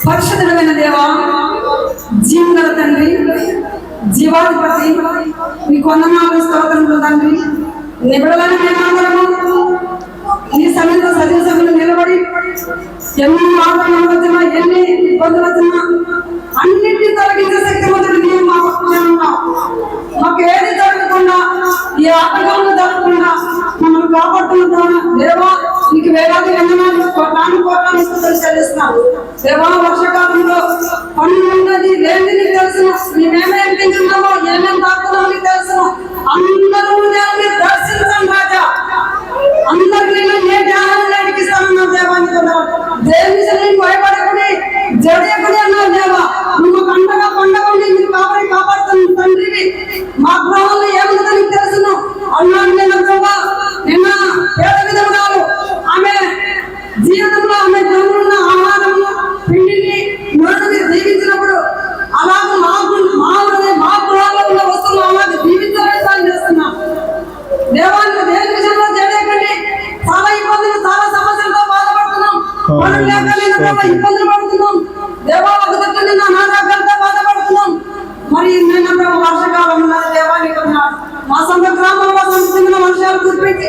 పరిశుద్ధమైన దేవా, జీవగల తండ్రి, జీవాధిపతి, నీకు వందనాలు స్తోత్రములు తండ్రి. నిబడలని మేమందరము నీ సమయంలో సజీవ సభలు నిలబడి ఎన్ని ఆటలు వచ్చినా ఎన్ని ఇబ్బందులు వచ్చినా అన్నింటినీ తొలగించే శక్తివంతుడు నీవు మా పక్షాన ఉన్నావు. మాకు ఏది జరగకుండా, ఈ ఆటగాలను జరగకుండా మమ్మల్ని కాపాడుతున్నాను దేవా. నీకు వేలాది వందనాలు, కోటాను కోటాను స్తుతులు చెల్లిస్తున్నాను దేవా. వర్షకాలంలో పన్ను ఉన్నది లేని నీకు తెలుసు, మేమేమేం తింటున్నామో ఏమేమి తాకుతున్నామో నీకు తెలుసు. అందరూ దేవుని దర్శించండి రాజా. అందరికీ ఏ జ్ఞానం లేడికిస్తానన్నావు దేవానికి దేవుని భయపడకుడి, జడేకుడి అన్నావు దేవా. నువ్వు కండగా పండగ మీరు కాపాడి కాపాడుతున్న తండ్రివి. మా గృహంలో ఏముందో నీకు తెలుసును అన్నాను నేను ప్రభా. నిన్న పేద విధమురాలు ఆమె జీవితంలో ఆమె గృహంలో ఆహారము పిండిని నోటిని దీవించినప్పుడు అలాగే మా గృహాల్లో ఉన్న వస్తువులు అలాగే దీవించాలని చేస్తున్నాం దేవానికి. దేని విషయంలో జడేకండి. చాలా ఇబ్బందులు, చాలా సమస్యలతో బాధపడుతున్నాం. పనులు లేక ఇబ్బందులు పడుతున్నాం దేవా. ఒక దగ్గర అనారోగ్యాలతో బాధపడుతున్నాం. మరి నేను వర్షకాలం ఉన్నది దేవానికి మా సొంత గ్రామంలో సమృద్ధమైన వర్షాలు కురిపెట్టి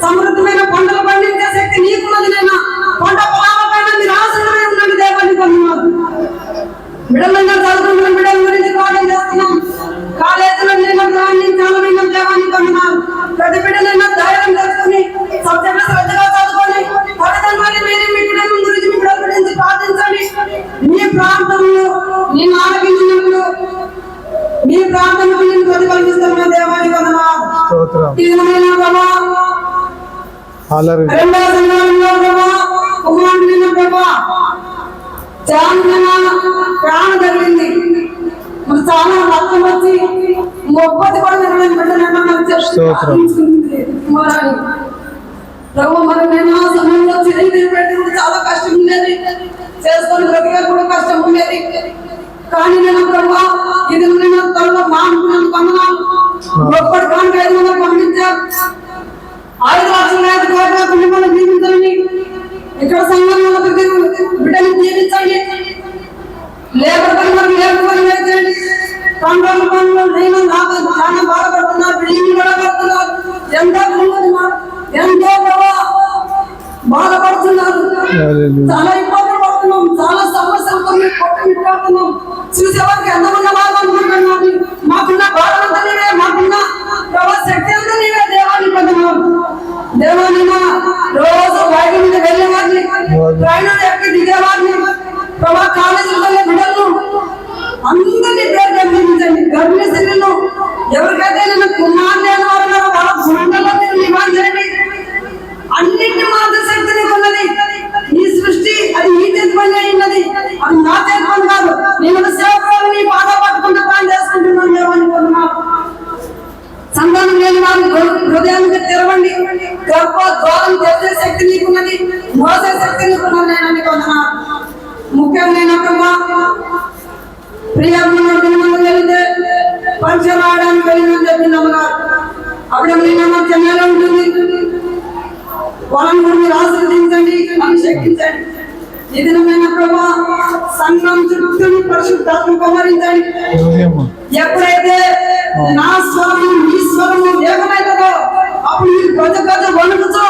సమృద్ధమైన పంటలు పండించే శక్తి నీకున్నది. నేను పంట పొలాలపైన మీరు ఆశీర్వదమై ఉన్నది దేవానికి వందనాలు. బిడ్డలైనా చదువుకున్న బిడ్డల గురించి ప్రార్థన చేస్తున్నాం. కాలేజీలో నేను చాలా దేవానికి వందనాలు. ప్రతి బిడ్డలైనా ధైర్యం చేసుకుని సబ్జెక్టు శ్రద్ధగా చదువుకొని తల్లిదండ్రులు మీరు మీ బిడ్డల గురించి మీ బిడ్డల గురించి ప్రార్థించండి. మీ ప్రాంతంలో నేను ఆరోగ్యంలో మీ ప్రాంతంలో నేను ప్రతిఫలిస్తున్న దేవానికి వందనాలు. రెండవ సంఘంలో కుమారుడైన ప్రభా చాలా ప్రాణం తగిలింది. మరి చాలా రక్తం వచ్చి 30 కూడా ప్రభు. మరి నేను ఆ సమయంలో చిరంజీవి పెట్టి చాలా కష్టం ఉండేది, చేసుకొని బ్రతిగా కూడా కష్టం ఉండేది. కానీ నేను ప్రభా ఇది నేను త్వరలో మానుకున్నాను వందనాలు. 30 కానుక 500 పంపించారు. 5 లక్షల కుటుంబాలను జీవించాలని ఇక్కడ సంఘంలో బిడ్డని జీవించండి. లేబర్ పనులు వేయండి. కంట్రోల్ పనులు నేను చాలా బాధపడుతున్నారు. బిల్డింగ్ కూడా కడుతున్నారు. ఎంతో బాధపడుతున్నారు. చాలా ఇబ్బందులు పడుతున్నాం. చాలా సమస్యలతో కొట్టుమిట్టాడుతున్నాం. చూసేవారికి ఎంతమంది బాధ అనుకుంటున్నాను. మాకున్న బాధ అంతా నీవే, మాకున్న శక్తి అంతా నీవే దేవాన్ని పొందినారు. దేవాన్ని రోజు బయట మీద వెళ్ళేవారిని, ట్రైన్ ఎక్కి దిగేవారిని ప్రభా. కాలేజీలో బిడ్డలను అందరినీ పేరు గమనించండి. గర్భిణీ స్త్రీలను ఎవరికైతే నేను కుమార్ లేని వారు వాళ్ళ గుండెల్లో మీరు నివారించండి. అన్నింటి మాత్రం శక్తి నీకు ఉన్నది. ఈ సృష్టి అది నీ చేతి పని అయినది, అది నా చేతి పని కాదు. నేను సేవకులను నీ బాధ పట్టుకుంటూ పని చేసుకుంటున్నాను దేవాన్ని పొందున్నాను. సంతానం లేని వారిని హృదయానికి తెరవండి. గర్భద్వారం తెరిచే శక్తి నీకున్నది, మోసే శక్తి నీకున్నది. నేను పొందున్నాను. ముఖ్యంగా ప్రియాత్మ వెళ్తే పంచం ఆడడానికి వెళ్ళిందని చెప్పిందమ్మగా. అప్పుడు నేను చెన్నైలో ఉంటుంది. వాళ్ళని కూడా మీరు ఆశీర్వదించండి, అభిషేకించండి. ఈ దినమైన ప్రభా సంఘం చుట్టూ పరిశుద్ధాత్మ కుమరించండి. ఎప్పుడైతే నా స్వరము మీ స్వరము ఏకమైతుందో అప్పుడు మీరు గజ గజ వణుకుతూ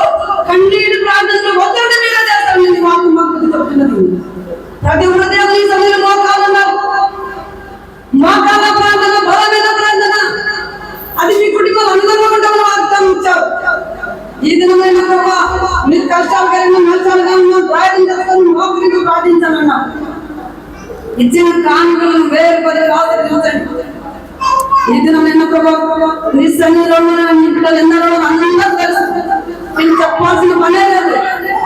కన్నీటి ప్రార్థనలు ఒత్తిడి మీద చేస్తాను. నేను మాకు మాకు చెప్తున్నది. ప్రతి హృదయం ఈ సమయంలో మోకాలన్నారు. మోకాల ప్రార్థన, బలమైన ప్రార్థన, అది మీ కుటుంబాలు అందరూ ఉంటామని వాగ్దానం ఇచ్చారు. ఈ దినమైన ప్రభా మీరు కష్టాలు కలిగిన నష్టాలుగా ఉన్న ప్రార్థన చేసుకొని మోకరికి ప్రార్థించాలన్నా. ఇచ్చిన కానుకలను 1000 ఆశీర్వదించండి. ఈ దినమైన ప్రభా నీ సన్నిధిలో నీ బిడ్డలు ఎందరో అందరూ తెలుసు. నేను చెప్పాల్సిన పనే లేదు.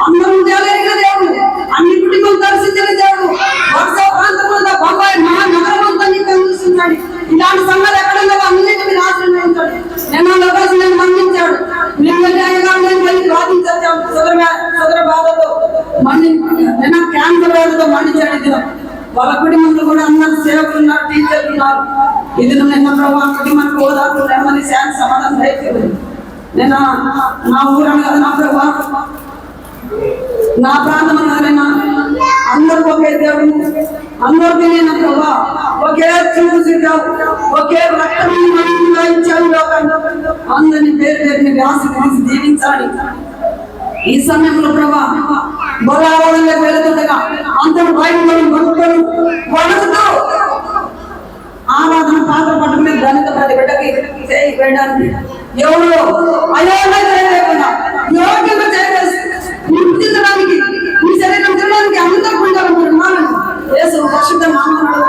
అందరూ చేయలేరు దేవుడు. అన్ని కుటుంబాలు దర్శించిన దేవుడు. వర్ష ప్రాంతంలో బొంబాయి మహానగరం అంతా నీకు అందిస్తున్నాడు. ఇలాంటి సంఘాలు ఎక్కడన్నా అన్నింటినీ మీరు ఆశ్రయించండి. నేను లోకేష్ నేను మందించాడు. నేను వెళ్ళి ప్రార్థించాను. సదర బాధతో నేను క్యాన్సర్ బాధతో మండించాడు. ఇది వాళ్ళ కుటుంబంలో కూడా అందరూ సేవకులు ఉన్నారు, టీచర్లు ఉన్నారు. ఇది నిన్న ప్రభావ కుటుంబానికి ఓదార్పు నెమ్మది శాంతి సమాధానం దయచేది. నేను నా ఊరని కదా నా ప్రభావ నా ప్రాంతం అన్నదైనా అందరూ ఒకే దేవుడు అందరికీ నేను ప్రభా ఒకే చూసిద్దావు, ఒకే రక్తమైన మనుషులుగా ఇచ్చావు లోకాన్ని. అందరినీ పేరు పేరుని ఆశీర్వదించి దీవించాలి. ఈ సమయంలో ప్రభా బొలావడంలో వెళుతుండగా అందరూ బయటలో భక్తులు వణుకుతూ ఆరాధన పాత్ర పట్టడం మీద ధనిక ప్రతి బిడ్డకి చేయడానికి ఎవరు అయోగ్యంగా చేయలేకుండా యోగ్యంగా చేయలేదు. తినడానికి మీ శరీరం తినడానికి అందరూ ఉంటారు. యేసు పరిశుద్ధ నామములో